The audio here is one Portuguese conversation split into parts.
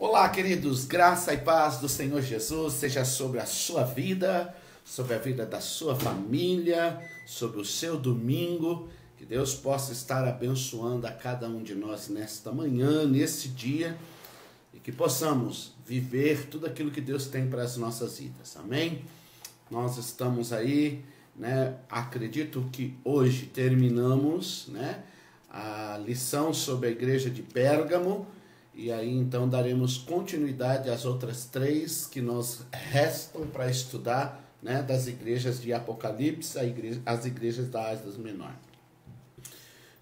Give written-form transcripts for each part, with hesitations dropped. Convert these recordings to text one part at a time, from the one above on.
Olá, queridos, graça e paz do Senhor Jesus seja sobre a sua vida, sobre a vida da sua família, sobre o seu domingo. Que Deus possa estar abençoando a cada um de nós nesta manhã, nesse dia, e que possamos viver tudo aquilo que Deus tem para as nossas vidas. Amém? Nós estamos aí, acredito que hoje terminamos, a lição sobre a igreja de Pérgamo. E aí então daremos continuidade às outras 3 que nos restam para estudar, das igrejas de Apocalipse, as igrejas da Ásia Menor.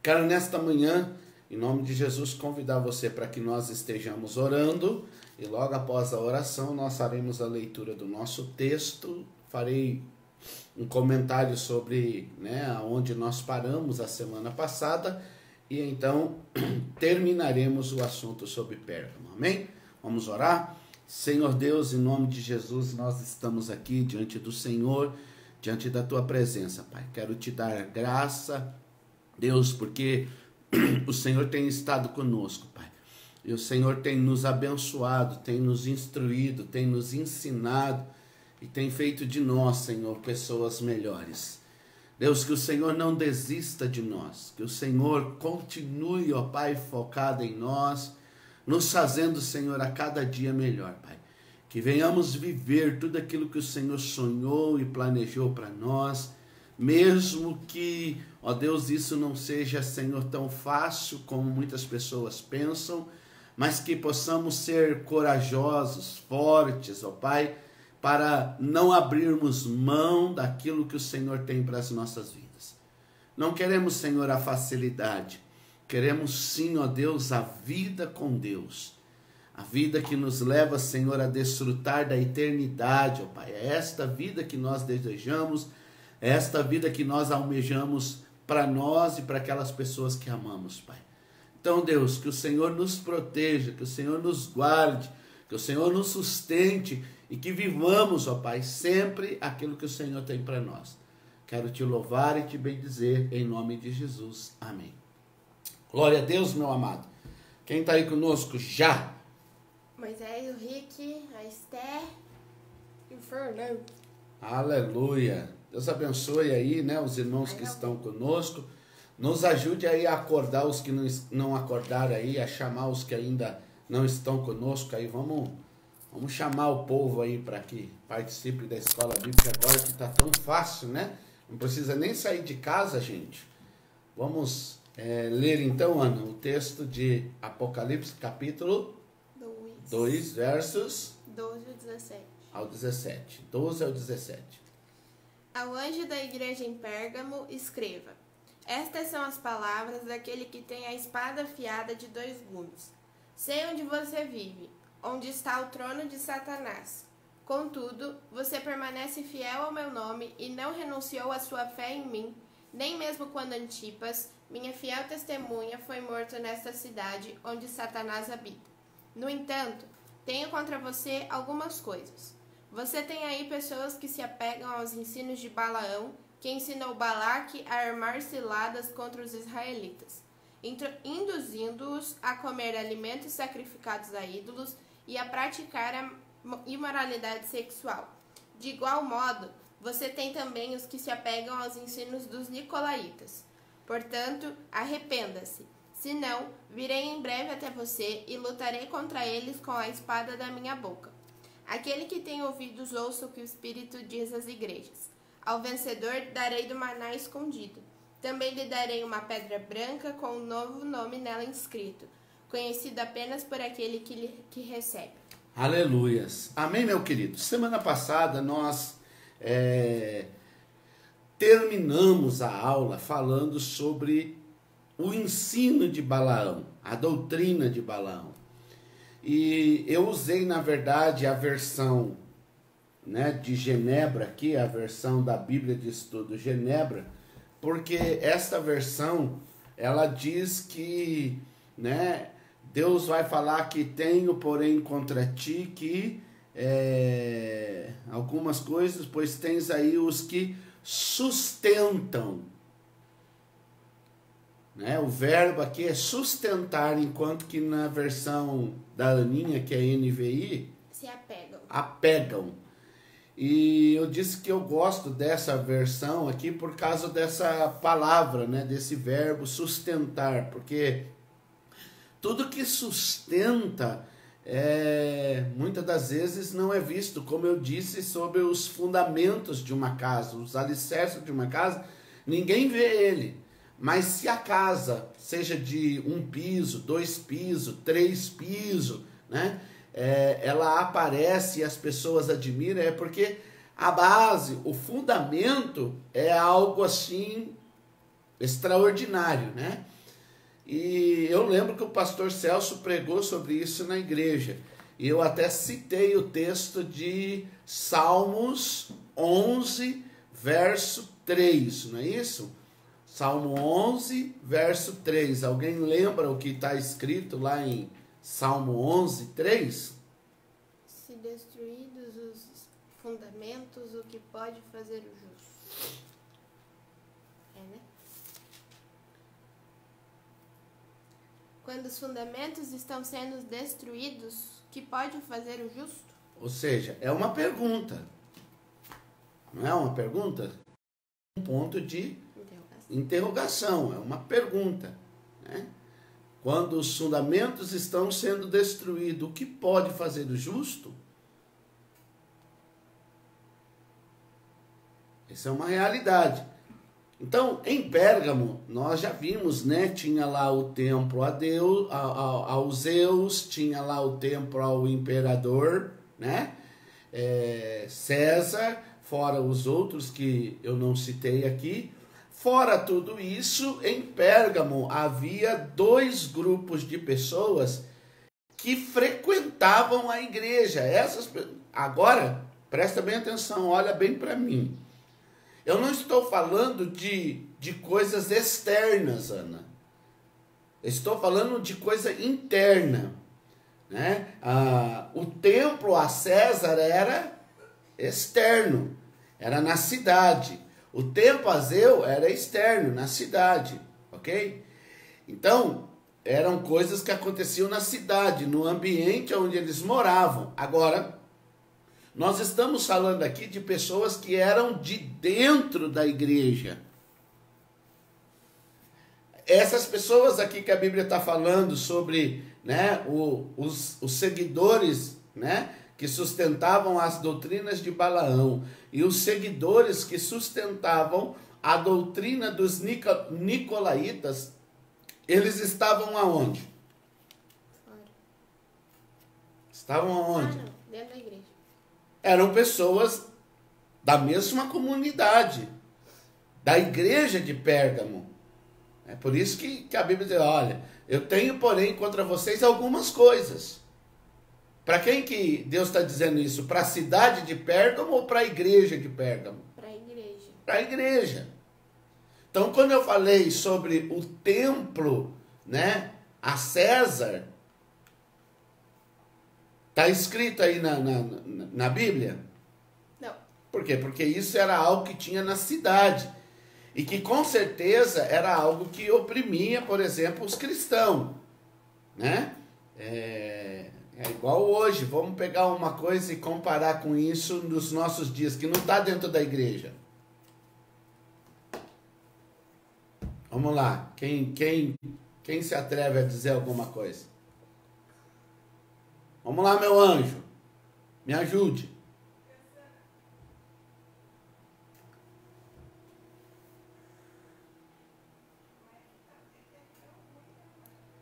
Quero nesta manhã, em nome de Jesus, convidar você para que nós estejamos orando, e logo após a oração nós faremos a leitura do nosso texto. Farei um comentário sobre onde nós paramos a semana passada, e então terminaremos o assunto sobre Pérgamo. Amém? Vamos orar? Senhor Deus, em nome de Jesus, nós estamos aqui diante do Senhor, diante da Tua presença, Pai. Quero Te dar graça, Deus, porque o Senhor tem estado conosco, Pai. E o Senhor tem nos abençoado, tem nos instruído, tem nos ensinado e tem feito de nós, Senhor, pessoas melhores. Deus, que o Senhor não desista de nós, que o Senhor continue, ó Pai, focado em nós, nos fazendo, Senhor, a cada dia melhor, Pai. Que venhamos viver tudo aquilo que o Senhor sonhou e planejou para nós, mesmo que, ó Deus, isso não seja, Senhor, tão fácil como muitas pessoas pensam, mas que possamos ser corajosos, fortes, ó Pai, para não abrirmos mão daquilo que o Senhor tem para as nossas vidas. Não queremos, Senhor, a facilidade. Queremos sim, ó Deus, a vida com Deus. A vida que nos leva, Senhor, a desfrutar da eternidade, ó Pai. É esta vida que nós desejamos, é esta vida que nós almejamos para nós e para aquelas pessoas que amamos, Pai. Então, Deus, que o Senhor nos proteja, que o Senhor nos guarde, que o Senhor nos sustente e que vivamos, ó Pai, sempre aquilo que o Senhor tem para nós. Quero Te louvar e Te bendizer em nome de Jesus. Amém. Glória a Deus, meu amado. Quem está aí conosco já? Moisés, o Rick, a Esther e o Fernando. Aleluia. Deus abençoe aí, os irmãos que estão conosco. Nos ajude aí a acordar os que não acordaram aí, a chamar os que ainda não estão conosco aí. Vamos chamar o povo aí para que participe da escola bíblica agora, que está tão fácil, Não precisa nem sair de casa, gente. Vamos ler então, Ana, o texto de Apocalipse, capítulo 2, versos 12 ao 17. Ao 17. 12 ao 17. Ao anjo da igreja em Pérgamo, escreva: Estas são as palavras daquele que tem a espada afiada de 2 gumes. Sei onde você vive, onde está o trono de Satanás. Contudo, você permanece fiel ao meu nome e não renunciou à sua fé em mim, nem mesmo quando Antipas, minha fiel testemunha, foi morto nesta cidade onde Satanás habita. No entanto, tenho contra você algumas coisas. Você tem aí pessoas que se apegam aos ensinos de Balaão, que ensinou Balaque a armar ciladas contra os israelitas, induzindo-os a comer alimentos sacrificados a ídolos e a praticar a imoralidade sexual. De igual modo, você tem também os que se apegam aos ensinos dos nicolaítas. Portanto, arrependa-se. Senão, virei em breve até você e lutarei contra eles com a espada da minha boca. Aquele que tem ouvidos ouça o que o Espírito diz às igrejas. Ao vencedor darei do maná escondido. Também lhe darei uma pedra branca com um novo nome nela inscrito, conhecido apenas por aquele que recebe. Aleluias. Amém, meu querido? Semana passada nós terminamos a aula falando sobre o ensino de Balaão, a doutrina de Balaão. E eu usei, na verdade, a versão de Genebra aqui, a versão da Bíblia de Estudo Genebra, porque esta versão, ela diz que, Deus vai falar que tenho, porém, contra ti que algumas coisas, pois tens aí os que sustentam né? O verbo aqui é sustentar, enquanto que na versão da Aninha, que é NVI, se apegam. Apegam. E eu disse que eu gosto dessa versão aqui por causa dessa palavra, né? Desse verbo sustentar, porque tudo que sustenta, muitas das vezes não é visto, como eu disse, sobre os fundamentos de uma casa, os alicerces de uma casa, ninguém vê ele. Mas se a casa seja de 1 piso, 2 pisos, 3 pisos, né? Ela aparece e as pessoas admiram, é porque a base, o fundamento é algo assim extraordinário, né? E eu lembro que o pastor Celso pregou sobre isso na igreja. E eu até citei o texto de Salmos 11, verso 3, não é isso? Salmo 11, verso 3. Alguém lembra o que está escrito lá em Salmo 11, 3? Se destruídos os fundamentos, o que pode fazer o justo? Né? Quando os fundamentos estão sendo destruídos, o que pode fazer o justo? Ou seja, é uma pergunta. Não é uma pergunta? Um ponto de interrogação. É uma pergunta, né? Quando os fundamentos estão sendo destruídos, o que pode fazer o justo? Essa é uma realidade. Então, em Pérgamo, nós já vimos, né? Tinha lá o templo a Deus, ao Zeus, tinha lá o templo ao imperador, né? César, fora os outros que eu não citei aqui. Fora tudo isso, em Pérgamo havia 2 grupos de pessoas que frequentavam a igreja. Agora, presta bem atenção, olha bem para mim. Eu não estou falando de coisas externas, Ana. Estou falando de coisa interna, né? O templo a César era externo, era na cidade. O templo a Zeus era externo, na cidade, ok? Então, eram coisas que aconteciam na cidade, no ambiente onde eles moravam. Agora, nós estamos falando aqui de pessoas que eram de dentro da igreja. Essas pessoas aqui que a Bíblia está falando sobre, né, os seguidores, né, que sustentavam as doutrinas de Balaão e os seguidores que sustentavam a doutrina dos nicolaítas, eles estavam aonde? Fora. Estavam aonde? Não, dentro da igreja. Eram pessoas da mesma comunidade, da igreja de Pérgamo. É por isso que a Bíblia diz, olha, eu tenho, porém, contra vocês algumas coisas. Para quem que Deus está dizendo isso? Para a cidade de Pérgamo ou para a igreja de Pérgamo? Para a igreja. Para a igreja. Então, quando eu falei sobre o templo, né, a César, está escrito aí na Bíblia? Não. Por quê? Porque isso era algo que tinha na cidade. E que com certeza era algo que oprimia, por exemplo, os cristãos, né? É igual hoje, vamos pegar uma coisa e comparar com isso nos nossos dias, que não está dentro da igreja. Vamos lá, quem se atreve a dizer alguma coisa? Vamos lá, meu anjo, me ajude.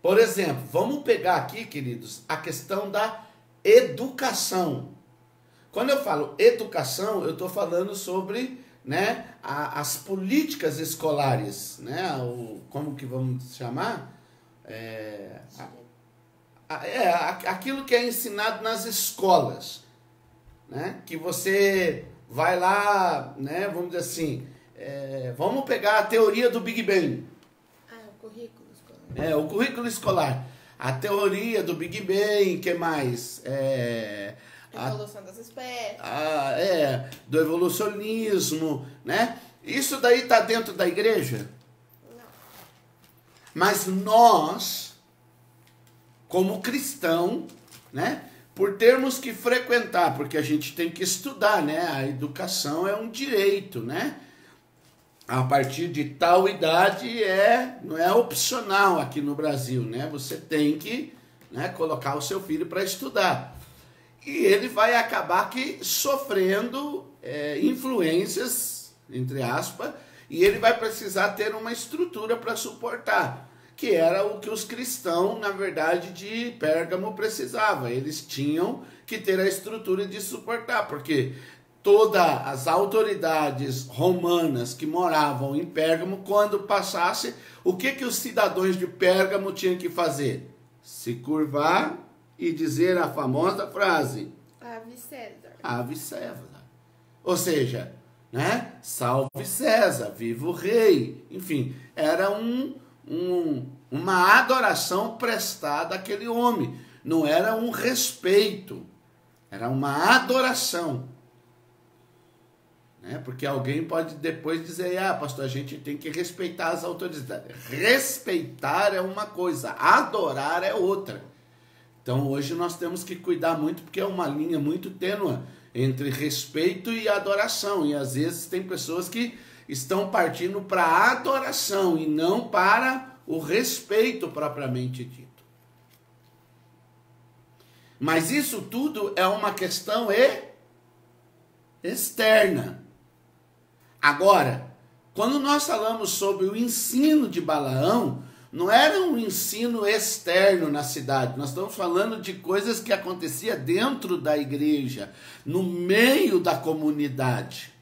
Por exemplo, vamos pegar aqui, queridos, a questão da educação. Quando eu falo educação, eu estou falando sobre, né, as políticas escolares, né, como que vamos chamar? Aquilo que é ensinado nas escolas, né, que você vai lá, né, vamos dizer assim, vamos pegar a teoria do Big Bang. O currículo. O currículo escolar. A teoria do Big Bang, que mais? Evolução das espécies. Do evolucionismo, né? Isso daí está dentro da igreja? Não. Mas nós, como cristão, né, por termos que frequentar, porque a gente tem que estudar, né? A educação é um direito, né? A partir de tal idade não é opcional aqui no Brasil, né? Você tem que, né, colocar o seu filho para estudar. E ele vai acabar que sofrendo influências, entre aspas, e ele vai precisar ter uma estrutura para suportar, que era o que os cristãos, na verdade, de Pérgamo precisavam. Eles tinham que ter a estrutura de suportar, porque todas as autoridades romanas que moravam em Pérgamo, quando passasse, o que os cidadãos de Pérgamo tinham que fazer? Se curvar e dizer a famosa frase: Ave César. Ave César. Ou seja, né? Salve César, viva o rei. Enfim, era uma adoração prestada àquele homem. Não era um respeito, era uma adoração. Né? Porque alguém pode depois dizer: pastor, a gente tem que respeitar as autoridades. Respeitar é uma coisa, adorar é outra. Então hoje nós temos que cuidar muito, porque é uma linha muito tênue entre respeito e adoração. E às vezes tem pessoas que estão partindo para a adoração e não para o respeito propriamente dito. Mas isso tudo é uma questão externa. Agora, quando nós falamos sobre o ensino de Balaão, não era um ensino externo na cidade. Nós estamos falando de coisas que acontecia dentro da igreja, no meio da comunidade.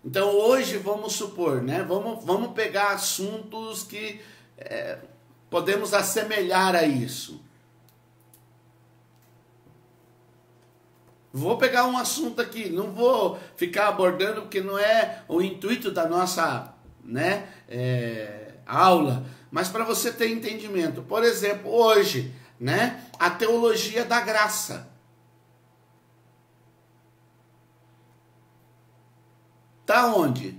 Então hoje vamos supor, né? Vamos pegar assuntos que podemos assemelhar a isso. Vou pegar um assunto aqui, não vou ficar abordando porque não é o intuito da nossa, né, aula, mas para você ter entendimento. Por exemplo, hoje, né, a teologia da graça. Está onde?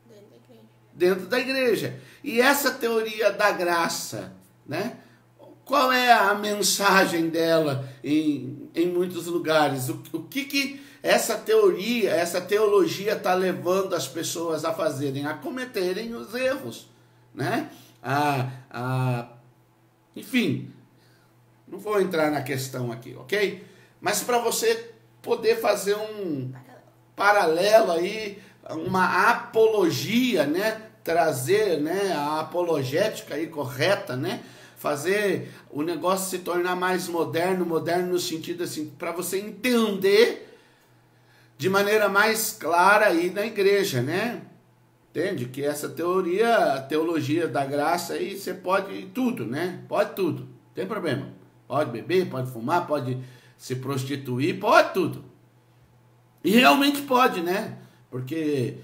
Dentro da igreja. Dentro da igreja. E essa teoria da graça, né? Qual é a mensagem dela em muitos lugares? O que essa teoria, essa teologia está levando as pessoas a fazerem? A cometerem os erros, né? Enfim, não vou entrar na questão aqui, ok? Mas para você poder fazer um paralelo aí, uma apologia, né? Trazer, né, a apologética aí correta, né? Fazer o negócio se tornar mais moderno no sentido assim, para você entender de maneira mais clara aí na igreja, né? Entende? Que essa teoria, a teologia da graça aí, você pode tudo, né? Pode tudo, não tem problema. Pode beber, pode fumar, pode se prostituir, pode tudo. E realmente pode, né? Porque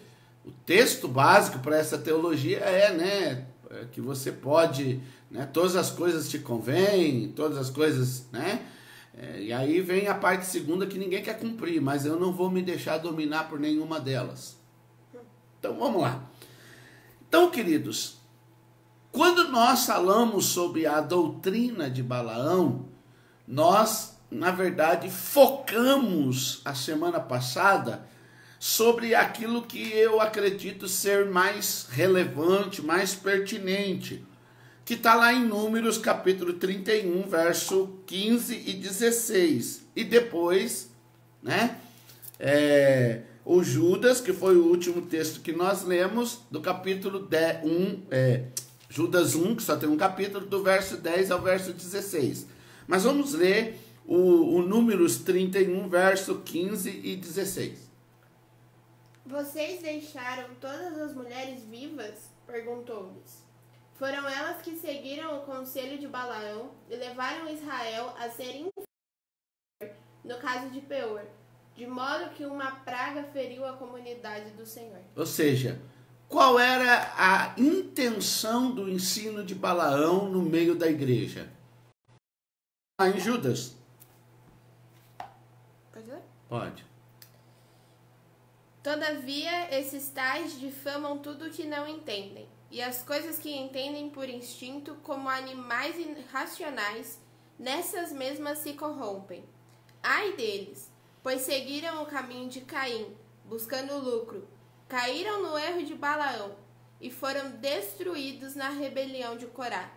o texto básico para essa teologia né, que você pode, né, todas as coisas te convêm, todas as coisas, né? E aí vem a parte segunda que ninguém quer cumprir, mas eu não vou me deixar dominar por nenhuma delas. Então vamos lá. Então, queridos, quando nós falamos sobre a doutrina de Balaão, nós, na verdade, focamos a semana passada sobre aquilo que eu acredito ser mais relevante, mais pertinente, que está lá em Números capítulo 31, verso 15 e 16. E depois, né, o Judas, que foi o último texto que nós lemos, do capítulo 1, Judas 1, que só tem um capítulo, do verso 10 ao verso 16. Mas vamos ler o Números 31, verso 15 e 16. Vocês deixaram todas as mulheres vivas? Perguntou-lhes. Foram elas que seguiram o conselho de Balaão e levaram Israel a serem no caso de Peor, de modo que uma praga feriu a comunidade do Senhor. Ou seja, qual era a intenção do ensino de Balaão no meio da igreja? Em Judas. Pode ler? Pode. Todavia, esses tais difamam tudo o que não entendem, e as coisas que entendem por instinto como animais irracionais, nessas mesmas se corrompem. Ai deles, pois seguiram o caminho de Caim, buscando lucro, caíram no erro de Balaão e foram destruídos na rebelião de Corá.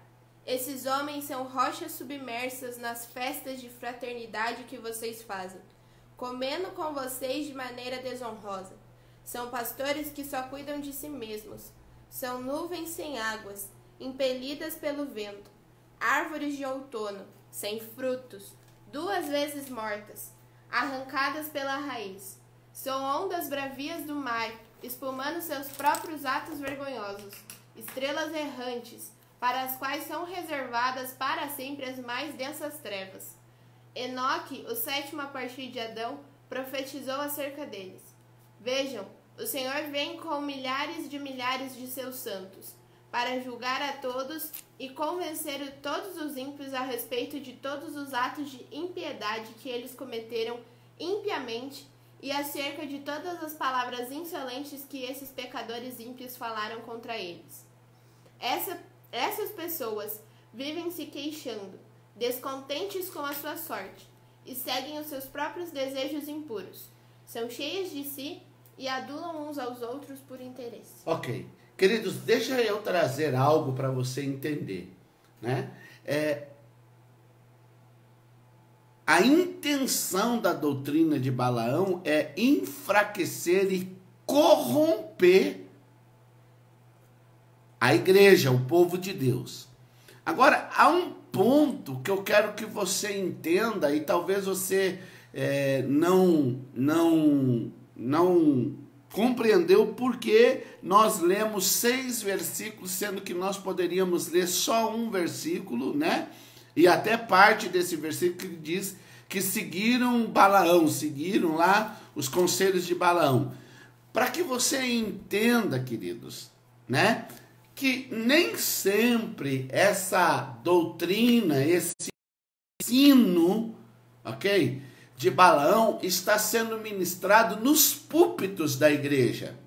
Esses homens são rochas submersas nas festas de fraternidade que vocês fazem, comendo com vocês de maneira desonrosa. São pastores que só cuidam de si mesmos. São nuvens sem águas, impelidas pelo vento. Árvores de outono, sem frutos, 2 vezes mortas, arrancadas pela raiz. São ondas bravias do mar, espumando seus próprios atos vergonhosos. Estrelas errantes, para as quais são reservadas para sempre as mais densas trevas. Enoque, o 7º a partir de Adão, profetizou acerca deles. Vejam, o Senhor vem com milhares de seus santos, para julgar a todos e convencer todos os ímpios a respeito de todos os atos de impiedade que eles cometeram impiamente e acerca de todas as palavras insolentes que esses pecadores ímpios falaram contra eles. Essas pessoas vivem se queixando, descontentes com a sua sorte, e seguem os seus próprios desejos impuros. São cheias de si e adulam uns aos outros por interesse. Ok. Queridos, deixa eu trazer algo para você entender, né? A intenção da doutrina de Balaão é enfraquecer e corromper a igreja, o povo de Deus. Agora, há um ponto que eu quero que você entenda, e talvez você não compreendeu porque nós lemos 6 versículos, sendo que nós poderíamos ler só um versículo, né? E até parte desse versículo que diz que seguiram Balaão, seguiram lá os conselhos de Balaão. Para que você entenda, queridos, né? Que nem sempre essa doutrina, esse ensino, ok? De Balaão está sendo ministrado nos púlpitos da igreja.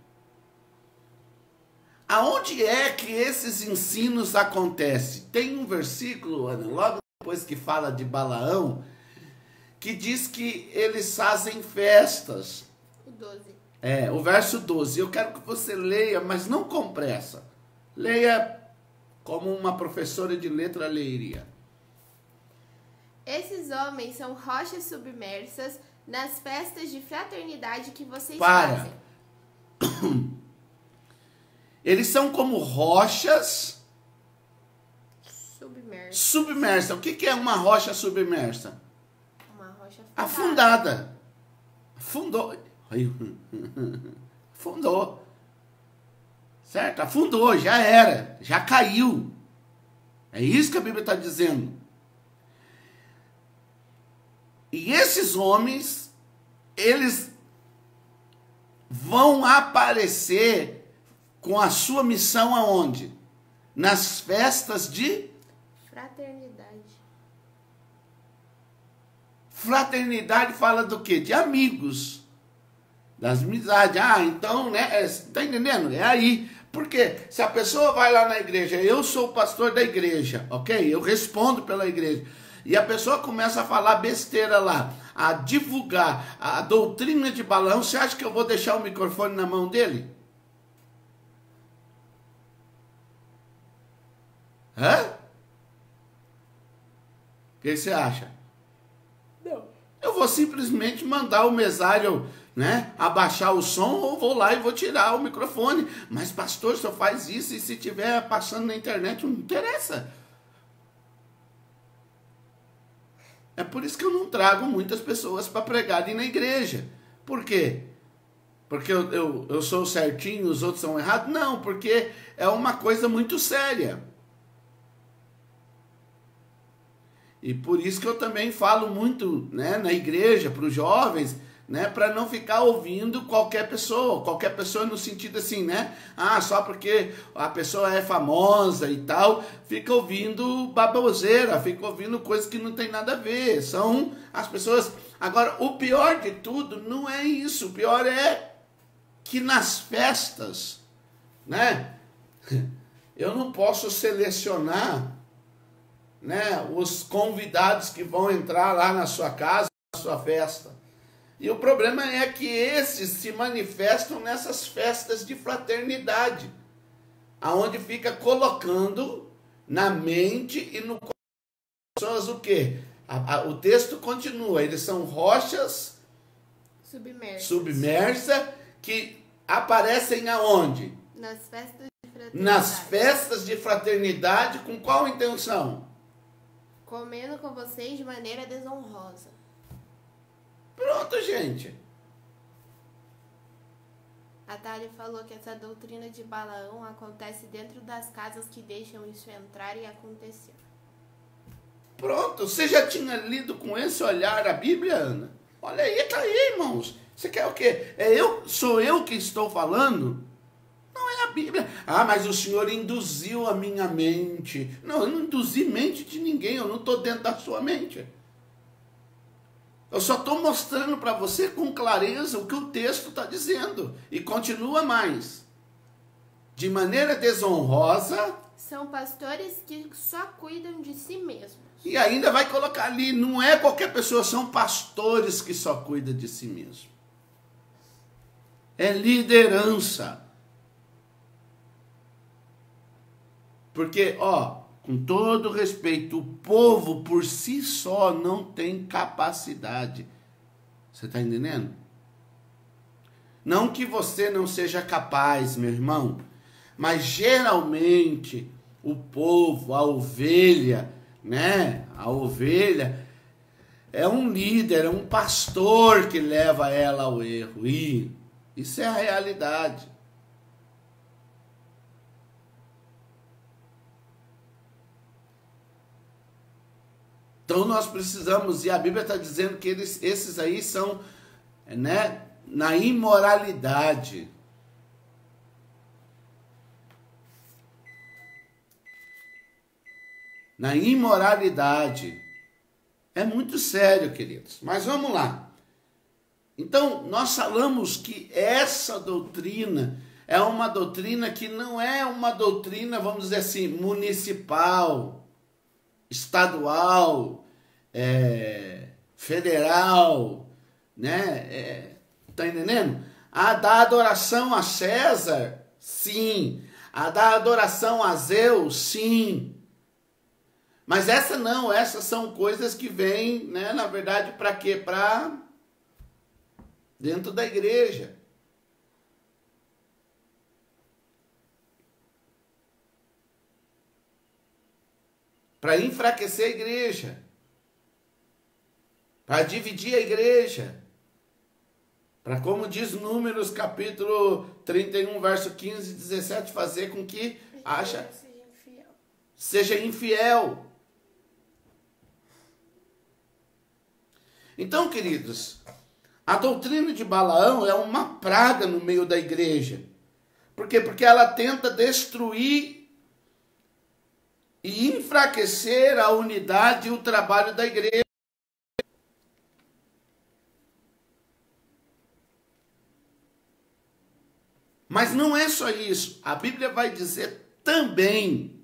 Aonde é que esses ensinos acontecem? Tem um versículo, Ana, logo depois que fala de Balaão, que diz que eles fazem festas. O 12. O verso 12. Eu quero que você leia, mas não com pressa. Leia como uma professora de letra leria. Esses homens são rochas submersas nas festas de fraternidade que vocês Para. fazem. Eles são como rochas Submersas. O que é uma rocha submersa? Uma rocha Afundada. Afundou. Afundou. Certo? Afundou, já era. Já caiu. É isso que a Bíblia está dizendo. E esses homens, eles vão aparecer com a sua missão aonde? Nas festas de fraternidade. Fraternidade fala do quê? De amigos. Das amizades. Então, né? Tá entendendo? É aí. Porque se a pessoa vai lá na igreja, eu sou o pastor da igreja, ok? Eu respondo pela igreja. E a pessoa começa a falar besteira lá, a divulgar a doutrina de Balaão, você acha que eu vou deixar o microfone na mão dele? O que você acha? Não. Eu vou simplesmente mandar o mesário, né, abaixar o som, ou vou lá e vou tirar o microfone. Mas pastor, só faz isso, e se estiver passando na internet, não interessa. É por isso que eu não trago muitas pessoas para pregarem na igreja. Por quê? Porque eu sou certinho, os outros são errados? Não, porque é uma coisa muito séria. E por isso que eu também falo muito, né, na igreja, para os jovens, né, para não ficar ouvindo qualquer pessoa no sentido assim, né, só porque a pessoa é famosa e tal, fica ouvindo baboseira, fica ouvindo coisas que não tem nada a ver, são as pessoas. Agora, o pior de tudo não é isso, o pior é que nas festas, né, eu não posso selecionar, né, os convidados que vão entrar lá na sua casa, na sua festa. E o problema é que esses se manifestam nessas festas de fraternidade, aonde fica colocando na mente e no coração das pessoas o quê? O texto continua, eles são rochas submersas que aparecem aonde? Nas festas de fraternidade. Nas festas de fraternidade, com qual intenção? Comendo com vocês de maneira desonrosa. Pronto, gente. A Thalia falou que essa doutrina de Balaão acontece dentro das casas que deixam isso entrar e acontecer. Pronto, você já tinha lido com esse olhar a Bíblia, Ana? Olha aí, tá aí, irmãos. Você quer o quê? Sou eu que estou falando? Não é a Bíblia. Ah, mas o Senhor induziu a minha mente. Não, eu não induzi mente de ninguém, eu não estou dentro da sua mente. Eu só estou mostrando para você com clareza o que o texto está dizendo. E continua mais. De maneira desonrosa. São pastores que só cuidam de si mesmos. E ainda vai colocar ali, não é qualquer pessoa, são pastores que só cuidam de si mesmo. É liderança. Porque, ó, com todo respeito, o povo por si só não tem capacidade. Você está entendendo? Não que você não seja capaz, meu irmão, mas geralmente o povo, a ovelha, né? A ovelha é um líder, é um pastor que leva ela ao erro. E isso é a realidade. Então nós precisamos, e a Bíblia está dizendo que esses aí são, né, na imoralidade. Na imoralidade. É muito sério, queridos. Mas vamos lá. Então, nós falamos que essa doutrina é uma doutrina que não é uma doutrina, vamos dizer assim, municipal, estadual, federal, né? Tá entendendo? A da adoração a César, sim. A da adoração a Zeus, sim. Mas essa não, essas são coisas que vêm, né, na verdade, para quê? Para dentro da igreja. Para enfraquecer a igreja. Para dividir a igreja. Para, como diz Números, capítulo 31, verso 15 e 17, fazer com que seja infiel. Então, queridos, a doutrina de Balaão é uma praga no meio da igreja. Por quê? Porque ela tenta destruir e enfraquecer a unidade e o trabalho da igreja. Mas não é só isso. A Bíblia vai dizer também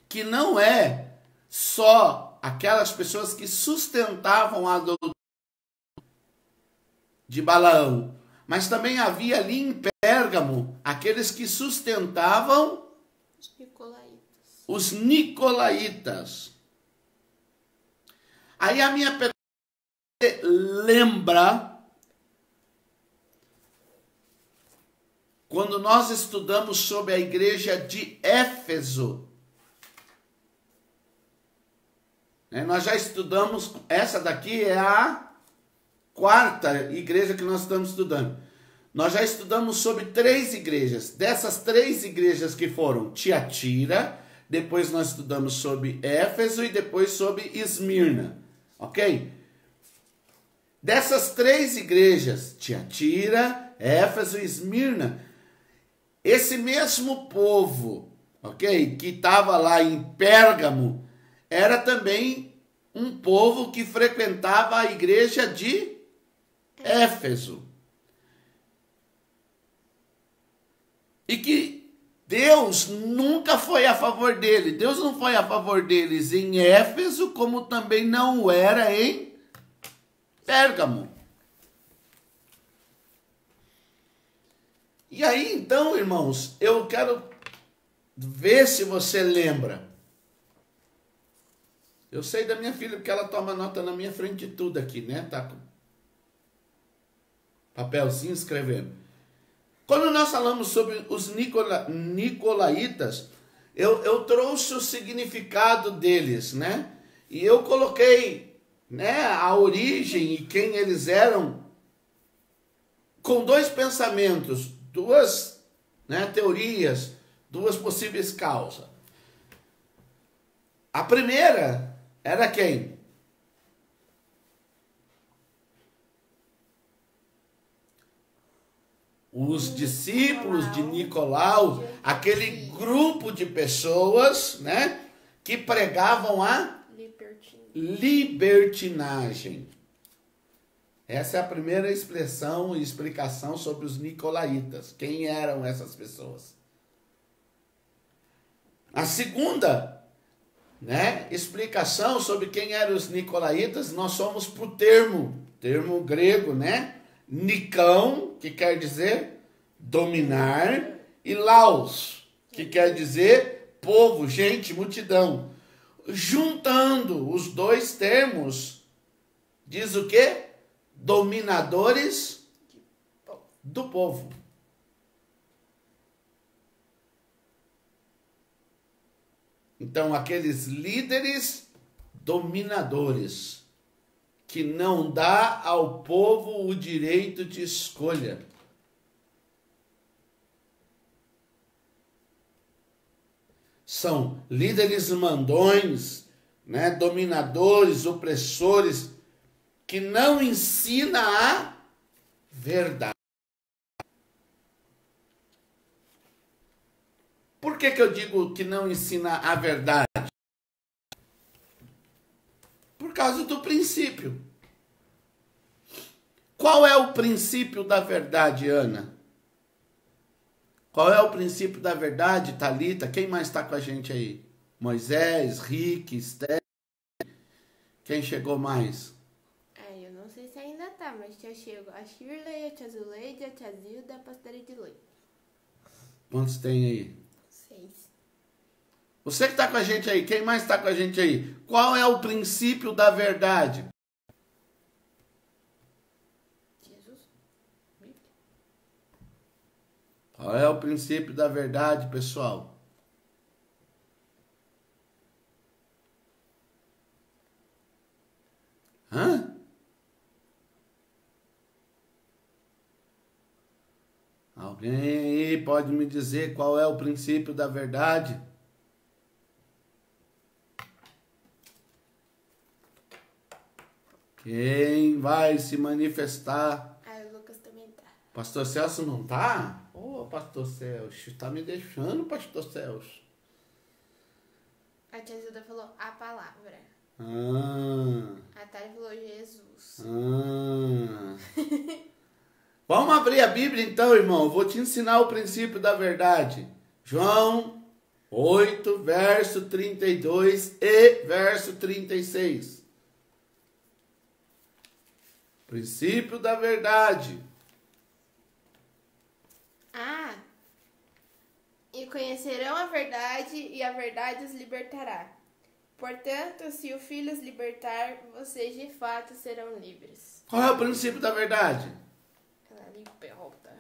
que não é só aquelas pessoas que sustentavam a doutrina de Balaão, mas também havia ali em Pérgamo aqueles que sustentavam os nicolaítas. Aí a minha pergunta é, lembra quando nós estudamos sobre a igreja de Éfeso? Nós já estudamos, essa daqui é a quarta igreja que nós estamos estudando. Nós já estudamos sobre 3 igrejas. Dessas 3 igrejas que foram Tiatira, depois nós estudamos sobre Éfeso e depois sobre Esmirna. Ok? Dessas 3 igrejas, Tiatira, Éfeso e Esmirna, esse mesmo povo, ok, que estava lá em Pérgamo, era também um povo que frequentava a igreja de Éfeso. E que Deus nunca foi a favor dele. Deus não foi a favor deles em Éfeso, como também não era em Pérgamo. E aí, então, irmãos, eu quero ver se você lembra. Eu sei da minha filha porque ela toma nota na minha frente de tudo aqui, né? Tá com papelzinho escrevendo. Quando nós falamos sobre os nicolaítas, eu trouxe o significado deles, né? E eu coloquei, né, a origem e quem eles eram com dois pensamentos, duas, né, teorias, duas possíveis causas. A primeira era quem? Os discípulos de Nicolau, aquele grupo de pessoas, né, que pregavam a libertinagem. Essa é a primeira expressão e explicação sobre os nicolaítas. Quem eram essas pessoas? A segunda, né, explicação sobre quem eram os nicolaítas, nós somos para o termo grego, né? Nicão, que quer dizer dominar, e laos, que quer dizer povo, gente, multidão. Juntando os dois termos, diz o quê? Dominadores do povo. Então, aqueles líderes dominadores, que não dá ao povo o direito de escolha. São líderes mandões, né, dominadores, opressores, que não ensina a verdade. Por que eu digo que não ensina a verdade? Por causa do princípio. Qual é o princípio da verdade, Ana? Qual é o princípio da verdade, Thalita? Quem mais está com a gente aí? Moisés, Rick, Esther. Quem chegou mais? Eu não sei se ainda tá, mas já chegou a Shirley, a tia Zuleide, a tia Zilda, a pastora Edilei. Quantos tem aí? 6. Você que está com a gente aí, quem mais está com a gente aí? Qual é o princípio da verdade? Jesus. Qual é o princípio da verdade, pessoal? Hã? Alguém aí pode me dizer qual é o princípio da verdade? Quem vai se manifestar? O Lucas também tá. Pastor Celso não tá? Ô, Pastor Celso, tá me deixando, Pastor Celso. A tia Zilda falou a palavra. A Thalia falou Jesus. Vamos abrir a Bíblia então, irmão. Vou te ensinar o princípio da verdade. João 8, verso 32 e verso 36. Princípio da verdade. E conhecerão a verdade, e a verdade os libertará. Portanto, se o Filho os libertar, vocês de fato serão livres. Qual é o princípio da verdade? Ela liberta.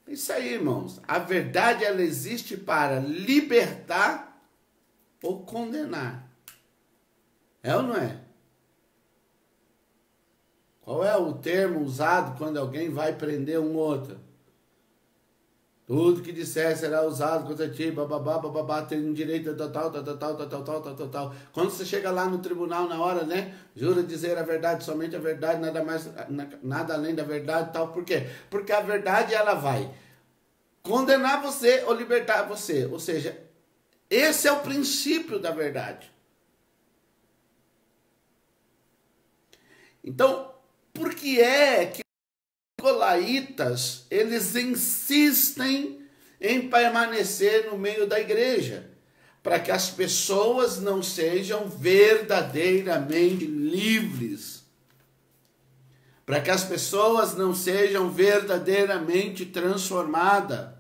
Isso aí, irmãos. A verdade, ela existe para libertar ou condenar. É ou não é? Qual é o termo usado quando alguém vai prender um outro? Tudo que disser será usado contra ti, bababá, bababá, tem direito a tal. Quando você chega lá no tribunal na hora, né? Jura dizer a verdade, somente a verdade, nada além da verdade, tal. Por quê? Porque a verdade, ela vai condenar você ou libertar você. Ou seja, esse é o princípio da verdade. Então, por que é que nicolaítas, eles insistem em permanecer no meio da igreja, para que as pessoas não sejam verdadeiramente livres, para que as pessoas não sejam verdadeiramente transformadas.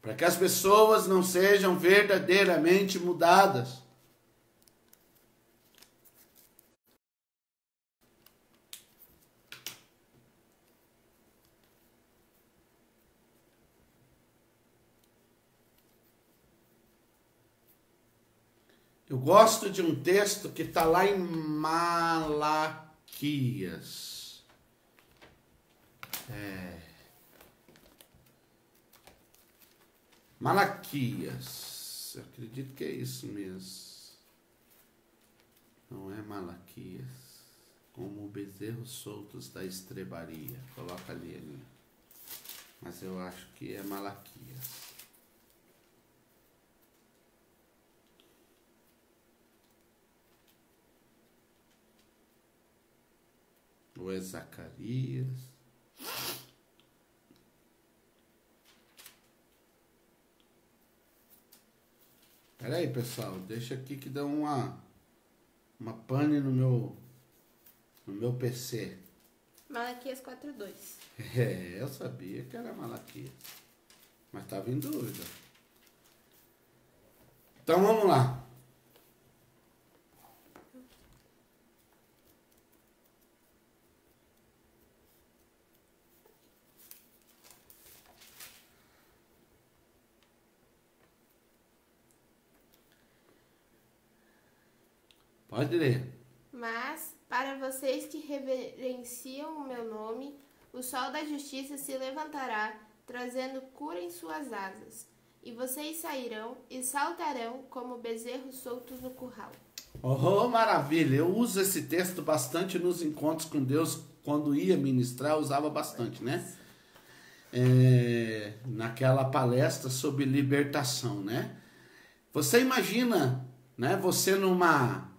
Para que as pessoas não sejam verdadeiramente mudadas. Eu gosto de um texto que está lá em Malaquias. Malaquias. Eu acredito que é isso mesmo. Não é Malaquias. Como bezerros soltos da estrebaria. Coloca ali. Mas eu acho que é Malaquias. Ou é Zacarias? Espera aí, pessoal. Deixa aqui que dá uma pane no meu PC. Malaquias 4:2. Eu sabia que era Malaquias. Mas estava em dúvida. Então vamos lá. Pode ler. Mas, para vocês que reverenciam o meu nome, o sol da justiça se levantará, trazendo cura em suas asas. E vocês sairão e saltarão como bezerros soltos no curral. Oh, maravilha! Eu uso esse texto bastante nos encontros com Deus. Quando ia ministrar, eu usava bastante, né? Naquela palestra sobre libertação, né? Você imagina, né? Você numa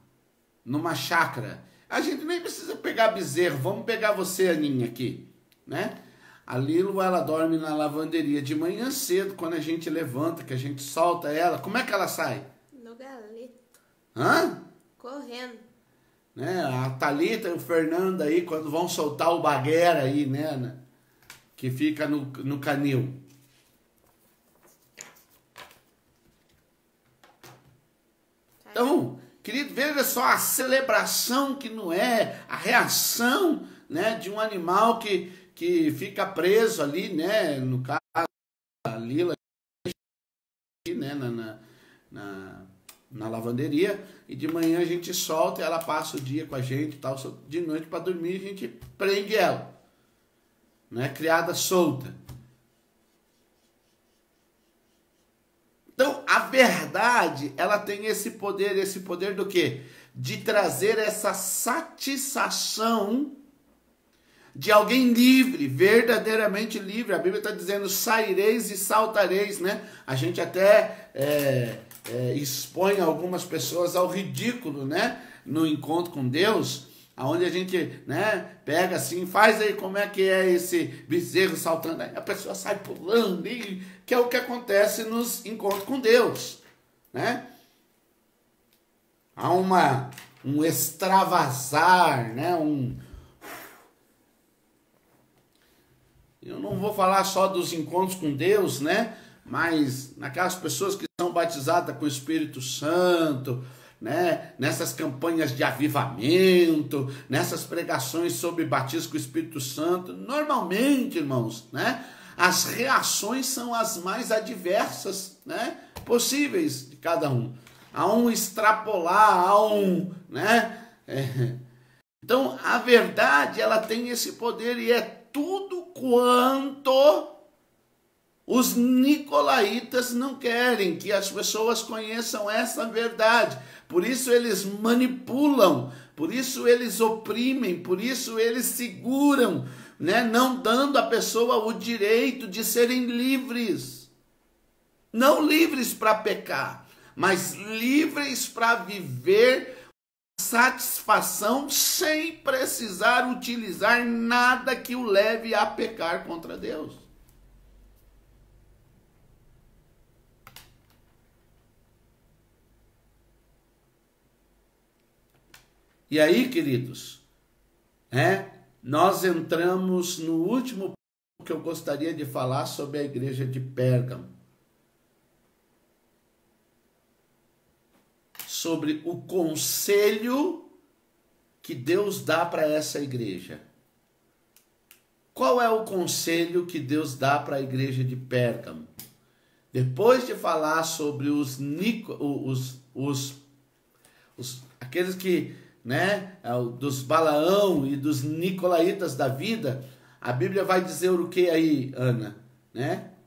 chácara. A gente nem precisa pegar bezerro. Vamos pegar você, Aninha, aqui, né? A Lilo, ela dorme na lavanderia de manhã cedo, quando a gente levanta, que a gente solta ela. Como é que ela sai? No galeto. Hã? Correndo. Né? A Thalita e o Fernando aí, quando vão soltar o baguera aí, né? Que fica no canil. Então, querido, veja só a celebração que não é, a reação, né, de um animal que fica preso ali, né? No caso, a Lila, né, na lavanderia, e de manhã a gente solta e ela passa o dia com a gente e tal, de noite para dormir a gente prende ela, né, criada solta. Então, a verdade, ela tem esse poder do quê? De trazer essa satisfação de alguém livre, verdadeiramente livre. A Bíblia está dizendo, saireis e saltareis, né? A gente até expõe algumas pessoas ao ridículo, né? No encontro com Deus, aonde a gente, né, pega assim, faz aí como é que é esse bezerro saltando, aí a pessoa sai pulando, e, que é o que acontece nos encontros com Deus, né? Há um extravasar, né? Eu não vou falar só dos encontros com Deus, né? Mas naquelas pessoas que são batizadas com o Espírito Santo, né? Nessas campanhas de avivamento, nessas pregações sobre batismo com o Espírito Santo, normalmente, irmãos, né? As reações são as mais adversas, né? Possíveis de cada um. Há um extrapolar, né? Então, a verdade, ela tem esse poder e é tudo quanto os nicolaítas não querem que as pessoas conheçam essa verdade. Por isso eles manipulam, por isso eles oprimem, por isso eles seguram, né? Não dando à pessoa o direito de serem livres. Não livres para pecar, mas livres para viver satisfação sem precisar utilizar nada que o leve a pecar contra Deus. E aí, queridos, nós entramos no último ponto que eu gostaria de falar sobre a igreja de Pérgamo. Sobre o conselho que Deus dá para essa igreja. Qual é o conselho que Deus dá para a igreja de Pérgamo? Depois de falar sobre aqueles que, dos Balaão e dos Nicolaítas da vida, a Bíblia vai dizer o que aí, Ana?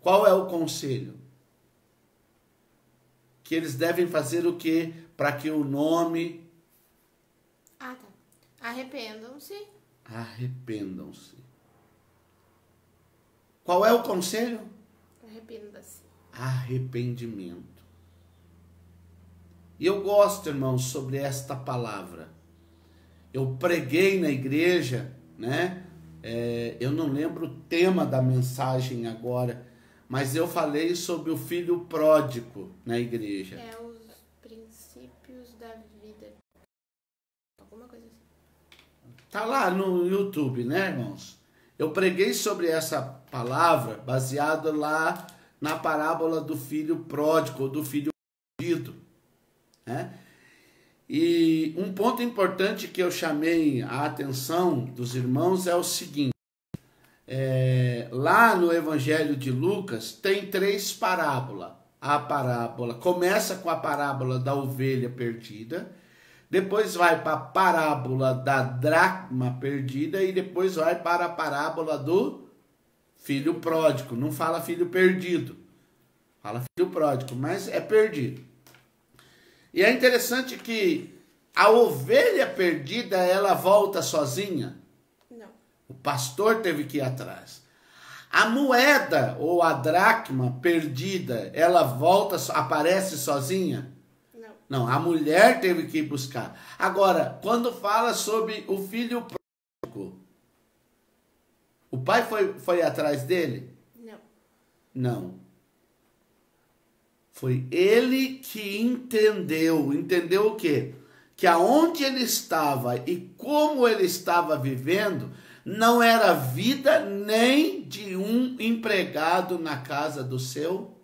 Qual é o conselho? Que eles devem fazer o que para que o nome... Arrependam-se. Arrependam-se. Qual é o conselho? Arrependa-se. Arrependimento. E eu gosto, irmãos, sobre esta palavra. Eu preguei na igreja, eu não lembro o tema da mensagem agora, mas eu falei sobre o filho pródigo na igreja. Os princípios da vida. Alguma coisa assim. Tá lá no YouTube, irmãos? Eu preguei sobre essa palavra baseado lá na parábola do filho pródigo, do filho perdido. E um ponto importante que eu chamei a atenção dos irmãos é o seguinte. Lá no Evangelho de Lucas tem 3 parábolas. A parábola começa com a parábola da ovelha perdida, depois vai para a parábola da dracma perdida e depois vai para a parábola do filho pródigo. Não fala filho perdido, fala filho pródigo, mas é perdido. E é interessante que a ovelha perdida, ela volta sozinha. O pastor teve que ir atrás. A moeda ou a dracma perdida, ela volta, aparece sozinha? Não, a mulher teve que ir buscar. Agora, quando fala sobre o filho pródigo, o pai foi atrás dele? Não. Foi ele que entendeu. Entendeu o quê? Que aonde ele estava e como ele estava vivendo não era vida nem de um empregado na casa do seu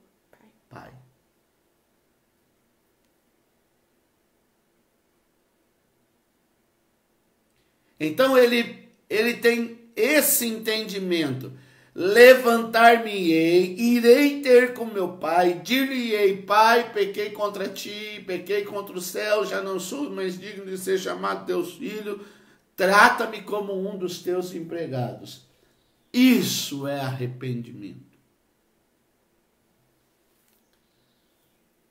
pai. Então ele tem esse entendimento. Levantar-me-ei, irei ter com meu pai, dir-lhe-ei: Pai, pequei contra ti, pequei contra o céu, já não sou mais digno de ser chamado teu filho, trata-me como um dos teus empregados. Isso é arrependimento.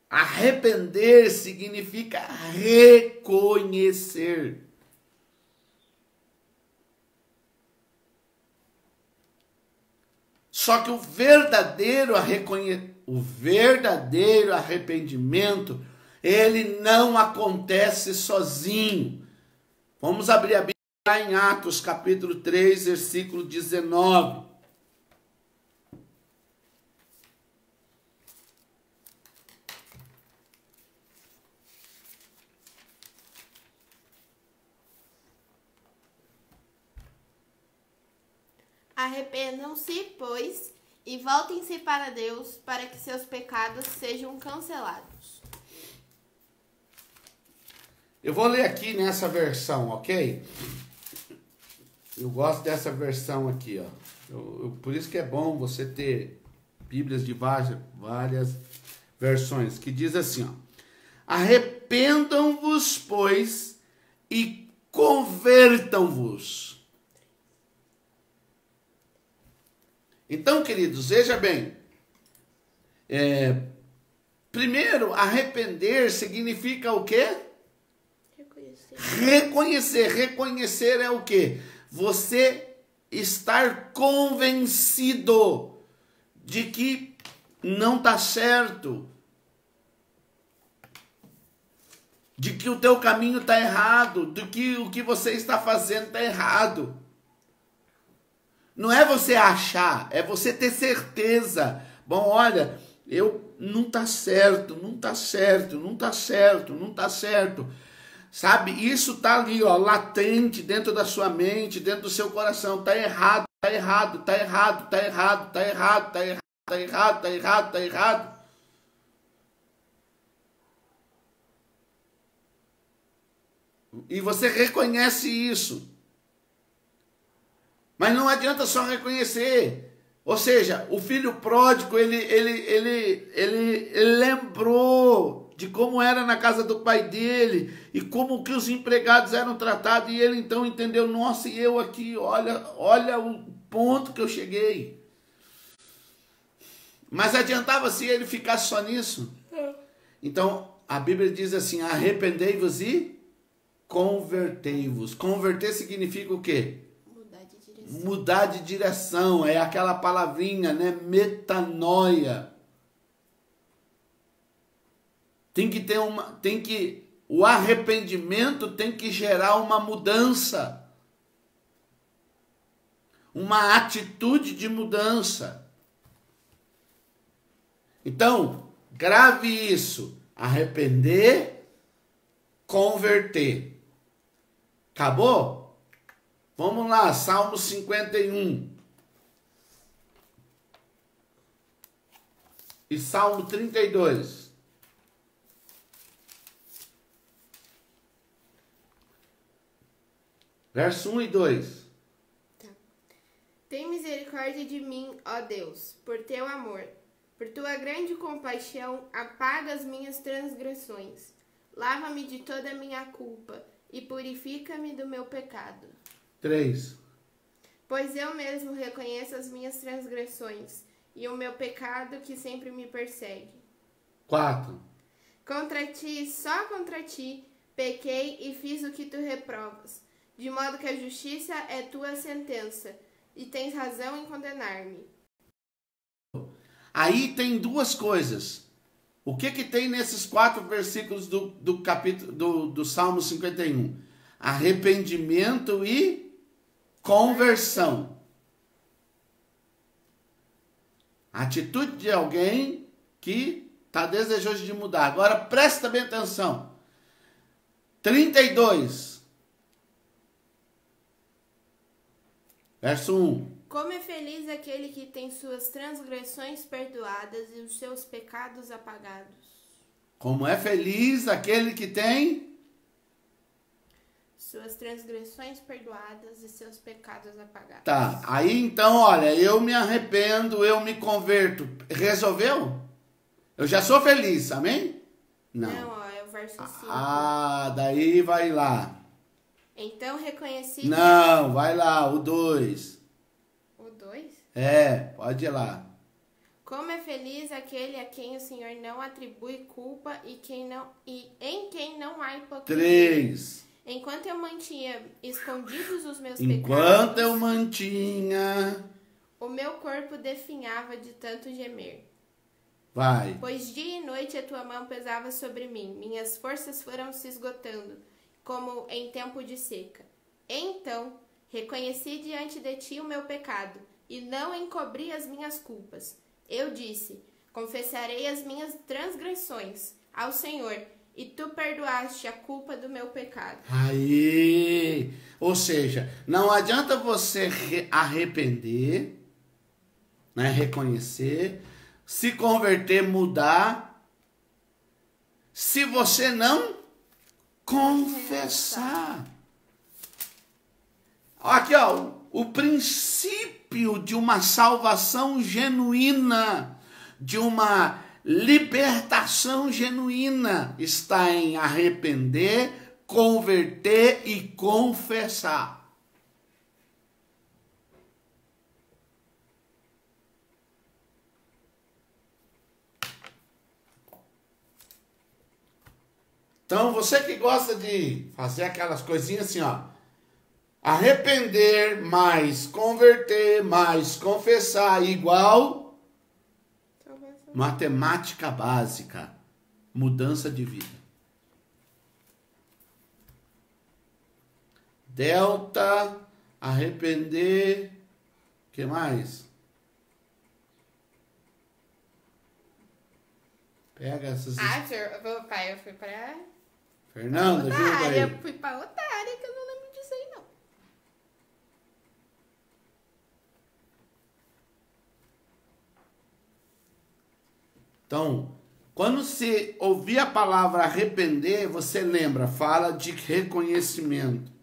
Arrepender significa reconhecer. Só que o verdadeiro arrependimento, ele não acontece sozinho. Vamos abrir a Bíblia lá em Atos, capítulo 3, versículo 19. Arrependam-se, pois, e voltem-se para Deus, para que seus pecados sejam cancelados. Eu vou ler aqui nessa versão, ok? Eu gosto dessa versão aqui, ó. Por isso que é bom você ter Bíblias de várias versões, que diz assim, ó: arrependam-vos, pois, e convertam-vos. Então, queridos, veja bem. Primeiro, arrepender significa o quê? Reconhecer. Reconhecer é o quê? Você estar convencido de que não está certo. de que o teu caminho está errado, de que o que você está fazendo está errado. Não é você achar, é você ter certeza. Bom, olha, não está certo, não está certo, não está certo, não está certo. Sabe, isso está ali, ó, latente dentro da sua mente, dentro do seu coração. Está errado, está errado, está errado, está errado, está errado, está errado, está errado, está errado, está errado. E você reconhece isso. Mas não adianta só reconhecer. Ou seja, o filho pródigo, ele lembrou de como era na casa do pai dele e como que os empregados eram tratados, e ele então entendeu, nossa, e eu aqui, olha o ponto que eu cheguei. Mas adiantava se ele ficasse só nisso? Então, a Bíblia diz assim, arrependei-vos e convertei-vos. Converter significa o quê? Mudar de direção, é aquela palavrinha, né? Metanoia. O arrependimento tem que gerar uma mudança. Uma atitude de mudança. Então, grave isso. Arrepender, converter. Acabou? Vamos lá, Salmo 51. E Salmo 32. Verso 1 e 2. Tá. Tem misericórdia de mim, ó Deus, por teu amor. Por tua grande compaixão, apaga as minhas transgressões. Lava-me de toda a minha culpa e purifica-me do meu pecado. 3. Pois eu mesmo reconheço as minhas transgressões e o meu pecado que sempre me persegue. 4. Contra ti, só contra ti, pequei e fiz o que tu reprovas, de modo que a justiça é tua sentença, e tens razão em condenar-me. Aí tem duas coisas. O que tem nesses 4 versículos do capítulo do Salmo 51? Arrependimento e conversão. Atitude de alguém que está desejoso de mudar. Agora presta bem atenção. 32. Verso 1. Como é feliz aquele que tem suas transgressões perdoadas e os seus pecados apagados. Como é feliz aquele que tem suas transgressões perdoadas e seus pecados apagados. Tá, aí então, olha, eu me arrependo, eu me converto. Resolveu? Eu já sou feliz, amém? Não, ó, é o verso 5. Ah, daí vai lá. Então reconheci... Não, vai lá, o 2. O 2? É, pode ir lá. Como é feliz aquele a quem o Senhor não atribui culpa e em quem não há hipocrisia. 3. Enquanto eu mantinha escondidos os meus Enquanto pecados, eu mantinha, o meu corpo definhava de tanto gemer. Vai. Pois dia e noite a tua mão pesava sobre mim, minhas forças foram se esgotando, como em tempo de seca. Então reconheci diante de ti o meu pecado, e não encobri as minhas culpas. Eu disse, confessarei as minhas transgressões ao Senhor, e tu perdoaste a culpa do meu pecado. Aí, ou seja, não adianta você arrepender, né, reconhecer, se converter, mudar, se você não confessar. Aqui, ó, o princípio de uma salvação genuína, de uma libertação genuína, está em arrepender, converter e confessar. Então, você que gosta de fazer aquelas coisinhas assim, ó, arrepender mais converter mais confessar igual matemática básica, mudança de vida. delta, arrepender, o que mais? Pega essas... pai, eu fui pra... Fernanda, outra ajuda área, aí. fui pra outra área que eu não lembro disso aí, não. Então, quando você ouvir a palavra arrepender, você lembra, fala de reconhecimento.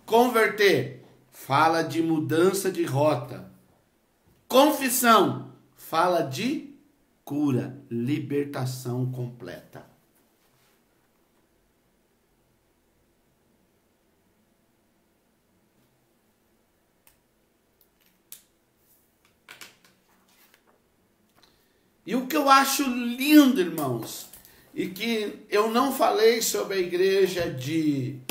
Converter, fala de mudança de rota. Confissão, fala de cura, libertação completa. E o que eu acho lindo, irmãos, e que eu não falei sobre a igreja de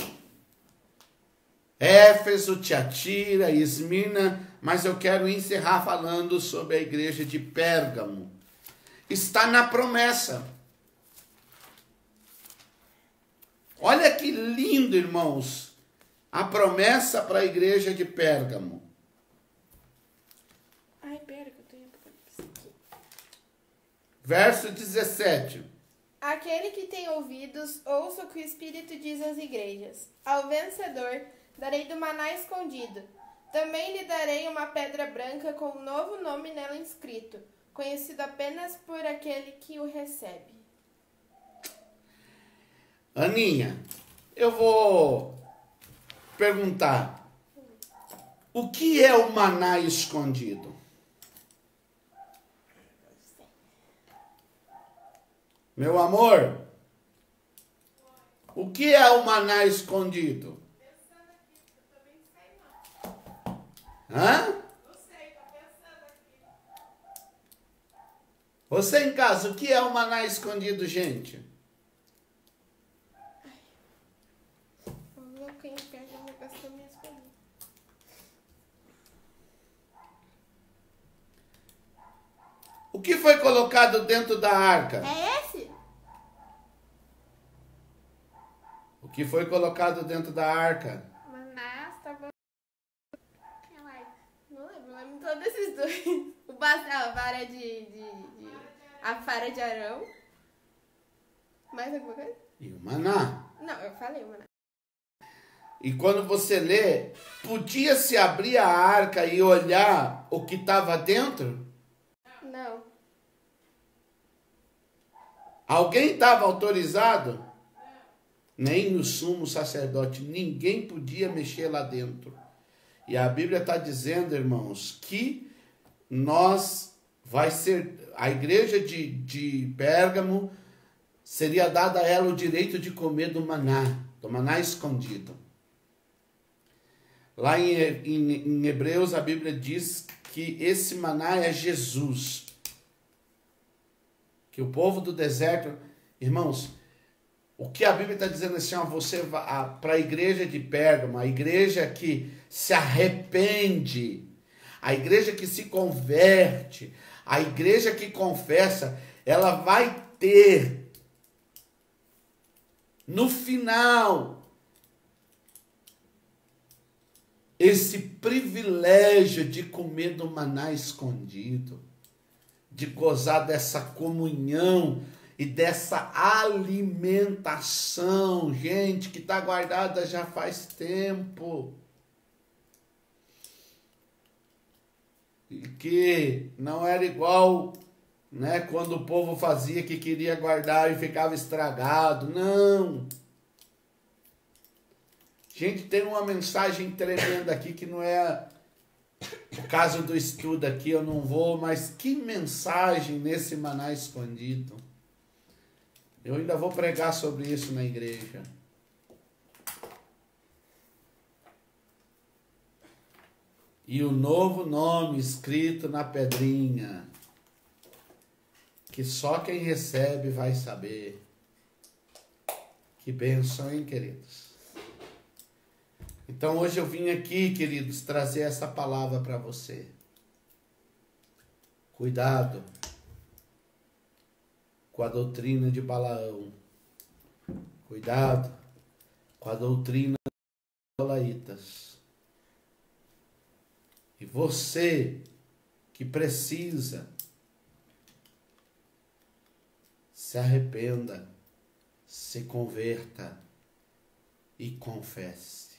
Éfeso, Tiatira, Esmirna, mas eu quero encerrar falando sobre a igreja de Pérgamo. Está na promessa. Olha que lindo, irmãos, a promessa para a igreja de Pérgamo. Ai, pera que eu tenho Apocalipse aqui. Verso 17. Aquele que tem ouvidos, ouça o que o Espírito diz às igrejas. Ao vencedor, darei do maná escondido. Também lhe darei uma pedra branca com um novo nome nela inscrito, conhecido apenas por aquele que o recebe. Aninha, eu vou perguntar. O que é o maná escondido? Meu amor, o que é o maná escondido? Pensando aqui, eu também sei não. Hã? Não sei, tô pensando aqui. Você em casa, o que é o maná escondido, gente? O louquinho pega o negócio das minhas coisas. O que foi colocado dentro da arca? É esse? O que foi colocado dentro da arca? Maná, tava... Não lembro todos esses dois. A vara a vara de Arão. Mais alguma coisa? E o maná. Não, eu falei o maná. E quando você lê, podia-se abrir a arca e olhar o que estava dentro? Não. Alguém estava autorizado? Nem o sumo sacerdote, ninguém podia mexer lá dentro. E a Bíblia está dizendo, irmãos, que a igreja de Pérgamo seria dada a ela o direito de comer do maná escondido. Lá em Hebreus a Bíblia diz que esse maná é Jesus. Que o povo do deserto, irmãos, o que a Bíblia está dizendo assim, você vai para a igreja de Pérgamo, a igreja que se arrepende, a igreja que se converte, a igreja que confessa, ela vai ter, no final, esse privilégio de comer do maná escondido, de gozar dessa comunhão e dessa alimentação, gente, que está guardada já faz tempo. E que não era igual, né, quando o povo fazia que queria guardar e ficava estragado. Não. Gente, tem uma mensagem tremenda aqui que não é o caso do estudo aqui, eu não vou, mas que mensagem nesse maná escondido. Eu ainda vou pregar sobre isso na igreja. E o novo nome escrito na pedrinha, que só quem recebe vai saber. Que bênção, hein, queridos? Então hoje eu vim aqui, queridos, trazer essa palavra para você. Cuidado com a doutrina de Balaão. Cuidado com a doutrina Nicolaítas. E você que precisa, se arrependa, se converta e confesse.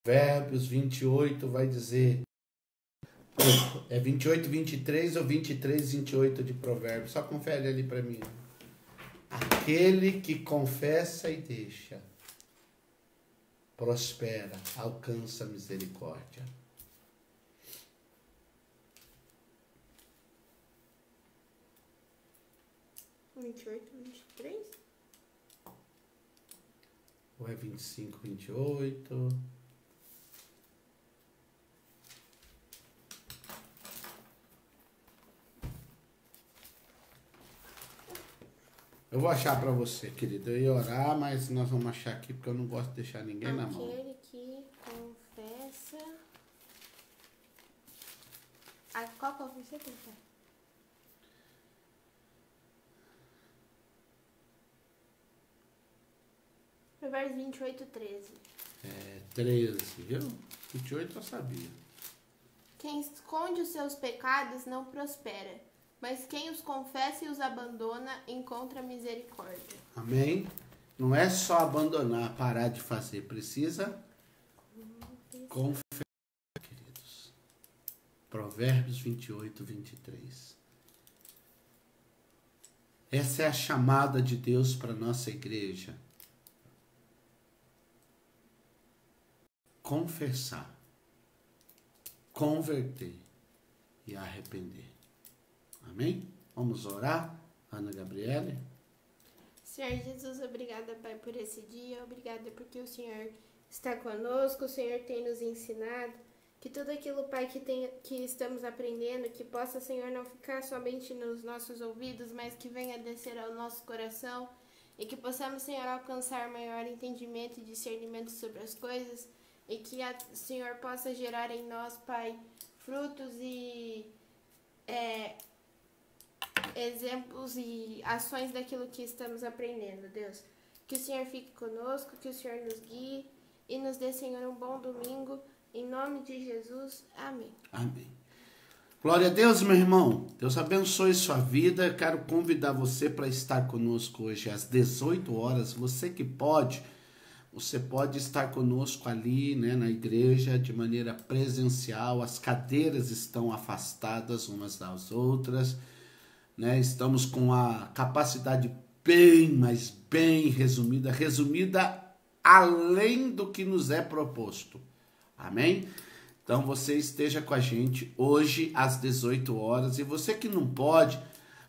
Provérbios 28 vai dizer, é 28, 23 ou 23, 28 de Provérbios, só confere ali para mim. Aquele que confessa e deixa, prospera, alcança misericórdia. É 28, 23? Ou é 25, 28? Eu vou achar para você, querido. Eu ia orar, mas nós vamos achar aqui porque eu não gosto de deixar ninguém na mão. Aquele que confessa. Qual que você confessa? Provérbios 28, 13. É 13, viu? 28 eu sabia. Quem esconde os seus pecados não prospera, mas quem os confessa e os abandona encontra misericórdia. Amém? Não é só abandonar, parar de fazer. Precisa confessar, queridos. Provérbios 28, 23. Essa é a chamada de Deus para a nossa igreja. Confessar, converter e arrepender. Amém? Vamos orar, Ana Gabriele? Senhor Jesus, obrigada, Pai, por esse dia. Obrigada porque o Senhor está conosco, o Senhor tem nos ensinado. Que tudo aquilo, Pai, que estamos aprendendo, que possa, Senhor, não ficar somente nos nossos ouvidos, mas que venha descer ao nosso coração. E que possamos, Senhor, alcançar maior entendimento e discernimento sobre as coisas. E que o Senhor possa gerar em nós, Pai, frutos e exemplos e ações daquilo que estamos aprendendo, Deus. Que o Senhor fique conosco, que o Senhor nos guie e nos dê, Senhor, um bom domingo. Em nome de Jesus, amém. Amém. Glória a Deus, meu irmão. Deus abençoe sua vida. Eu quero convidar você para estar conosco hoje às 18 horas. Você que pode, você pode estar conosco ali, né, na igreja de maneira presencial. As cadeiras estão afastadas umas das outras, né? Estamos com a capacidade bem, mas bem resumida além do que nos é proposto. Amém? Então você esteja com a gente hoje às 18 horas. E você que não pode,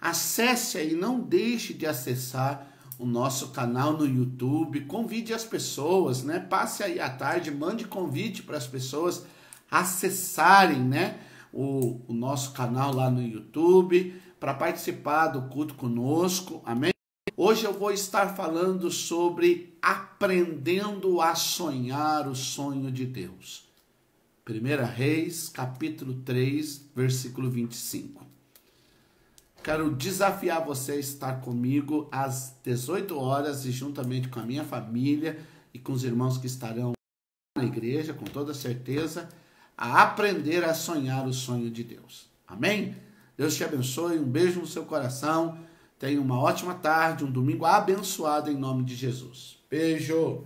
acesse aí, não deixe de acessar o nosso canal no YouTube. Convide as pessoas, né? Passe aí à tarde, mande convite para as pessoas acessarem, né, o nosso canal lá no YouTube para participar do culto conosco. Amém? Hoje eu vou estar falando sobre aprendendo a sonhar o sonho de Deus. 1 Reis, capítulo 3, versículo 25. Quero desafiar você a estar comigo às 18 horas e juntamente com a minha família e com os irmãos que estarão na igreja, com toda certeza, a aprender a sonhar o sonho de Deus. Amém? Deus te abençoe, um beijo no seu coração. Tenha uma ótima tarde, um domingo abençoado em nome de Jesus. Beijo!